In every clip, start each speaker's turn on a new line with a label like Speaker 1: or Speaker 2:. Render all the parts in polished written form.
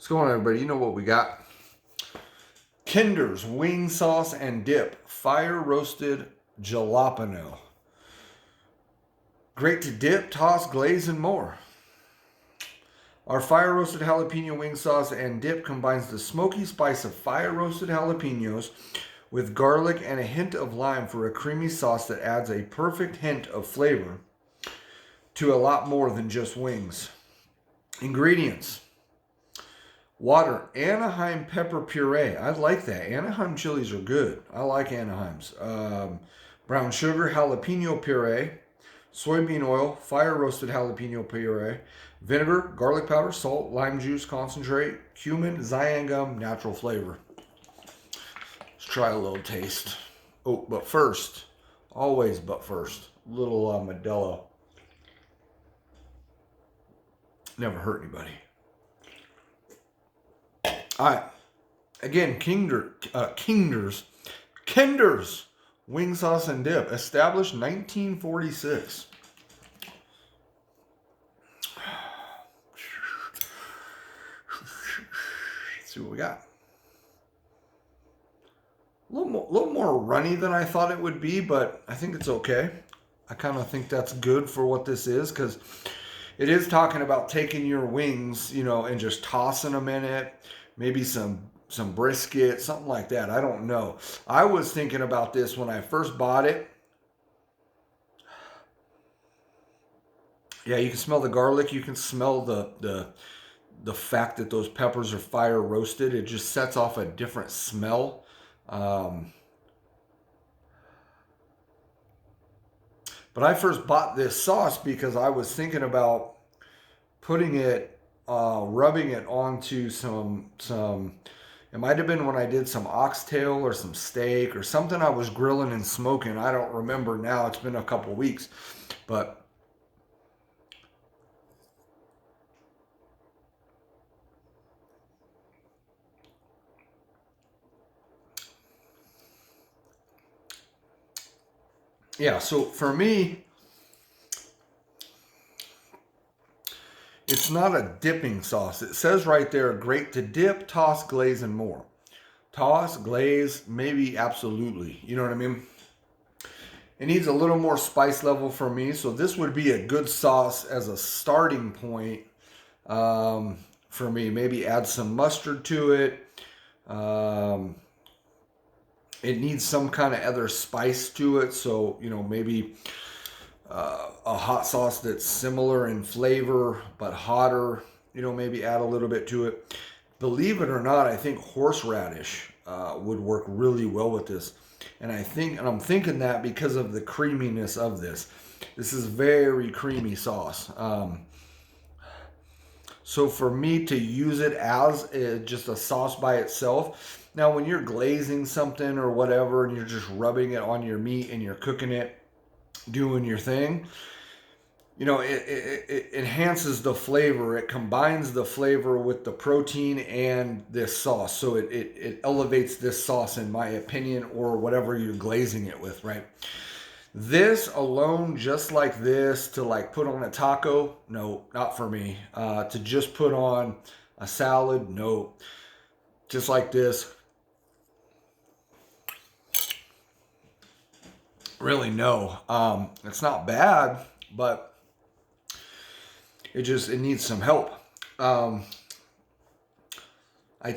Speaker 1: What's going on, everybody? You know what we got? Kinder's wing sauce and dip, fire roasted jalapeno. Great to dip, toss, glaze, and more. Our fire roasted jalapeno wing sauce and dip combines the smoky spice of fire roasted jalapenos with garlic and a hint of lime for a creamy sauce that adds a perfect hint of flavor to a lot more than just wings. Ingredients: water, Anaheim pepper puree. I like that. Anaheim chilies are good. I like Anaheim's. Brown sugar, jalapeno puree, soybean oil, fire roasted jalapeno puree, vinegar, garlic powder, salt, lime juice concentrate, cumin, cayenne gum, natural flavor. Let's try a little taste. Oh, but first, always but first, little Modelo. Never hurt anybody. All right. Again, Kinder's wing sauce and dip, established 1946. Let's see what we got. A little more runny than I thought it would be, but I think it's okay. I kind of think that's good for what this is, because it is talking about taking your wings, and just tossing them in it. Maybe some brisket, something like that. I don't know. I was thinking about this when I first bought it. Yeah, you can smell the garlic. You can smell the fact that those peppers are fire roasted. It just sets off a different smell. But I first bought this sauce because I was thinking about putting it, rubbing it onto some. It might have been when I did some oxtail or some steak or something I was grilling and smoking. I don't remember now. It's been a couple weeks, but yeah. So for me, it's not a dipping sauce. It says right there, great to dip, toss, glaze, and more. Toss, glaze, maybe absolutely. You know what I mean? It needs a little more spice level for me. So this would be a good sauce as a starting point for me. Maybe add some mustard to it. It needs some kind of other spice to it. So, maybe a hot sauce that's similar in flavor but hotter, maybe add a little bit to it. Believe it or not, I think horseradish would work really well with this. And I'm thinking that because of the creaminess of this. This is very creamy sauce. So for me to use it as just a sauce by itself. Now, when you're glazing something or whatever and you're just rubbing it on your meat and you're cooking it, doing your thing, it enhances the flavor. It combines the flavor with the protein and this sauce. So it elevates this sauce, in my opinion, or whatever you're glazing it with, right? This alone, just like this, to like put on a taco, no, not for me. To just put on a salad, no. Just like this, really no. It's not bad, but it needs some help. I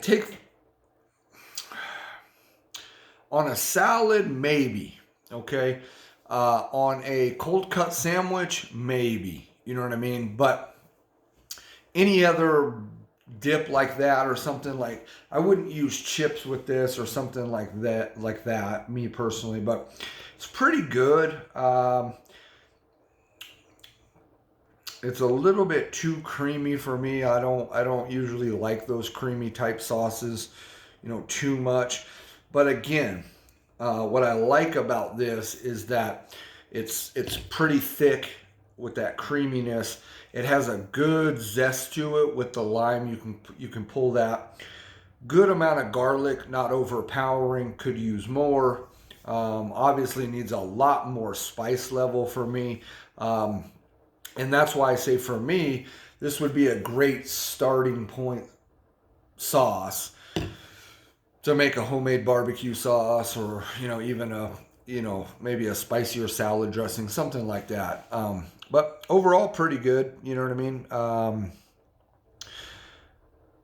Speaker 1: take on a salad, maybe, okay. On a cold cut sandwich, maybe, you know what I mean. But any other dip like that or something, like I wouldn't use chips with this or something like that, me personally. But it's pretty good. It's a little bit too creamy for me. I don't usually like those creamy type sauces, too much. But again, what I like about this is that it's pretty thick with that creaminess. It has a good zest to it with the lime. You can pull that. Good amount of garlic, not overpowering. Could use more. Obviously needs a lot more spice level for me. And that's why I say for me, this would be a great starting point sauce to make a homemade barbecue sauce, or even maybe a spicier salad dressing, something like that. But overall, pretty good. You know what I mean?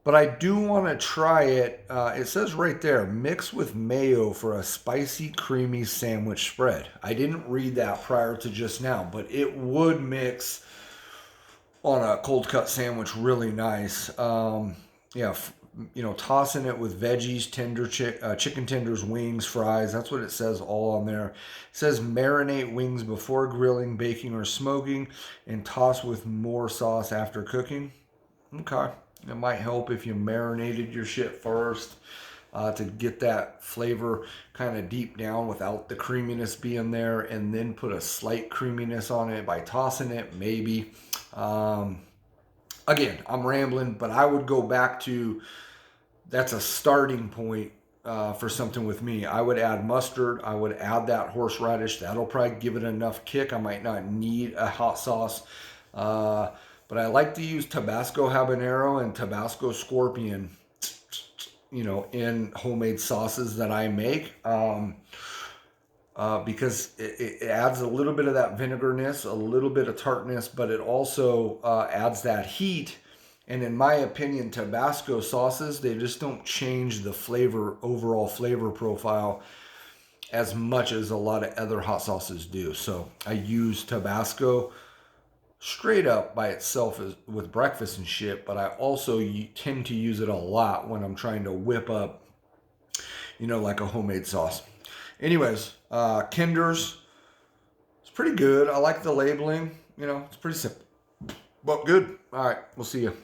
Speaker 1: But I do want to try it. It says right there, mix with mayo for a spicy, creamy sandwich spread. I didn't read that prior to just now, but it would mix on a cold cut sandwich really nice. Yeah, tossing it with veggies, chicken tenders, wings, fries. That's what it says all on there. It says marinate wings before grilling, baking, or smoking, and toss with more sauce after cooking. Okay. It might help if you marinated your shit first to get that flavor kind of deep down without the creaminess being there, and then put a slight creaminess on it by tossing it, maybe. Again, I'm rambling, but I would go back to that's a starting point for something with me. I would add mustard. I would add that horseradish. That'll probably give it enough kick. I might not need a hot sauce. But I like to use Tabasco habanero and Tabasco scorpion, in homemade sauces that I make. Because it adds a little bit of that vinegarness, a little bit of tartness, but it also adds that heat. And in my opinion, Tabasco sauces, they just don't change the overall flavor profile as much as a lot of other hot sauces do. So I use Tabasco straight up by itself with breakfast and shit, but I also tend to use it a lot when I'm trying to whip up, like a homemade sauce. Anyways, Kinder's, it's pretty good. I like the labeling. It's pretty simple, but good. All right, we'll see you.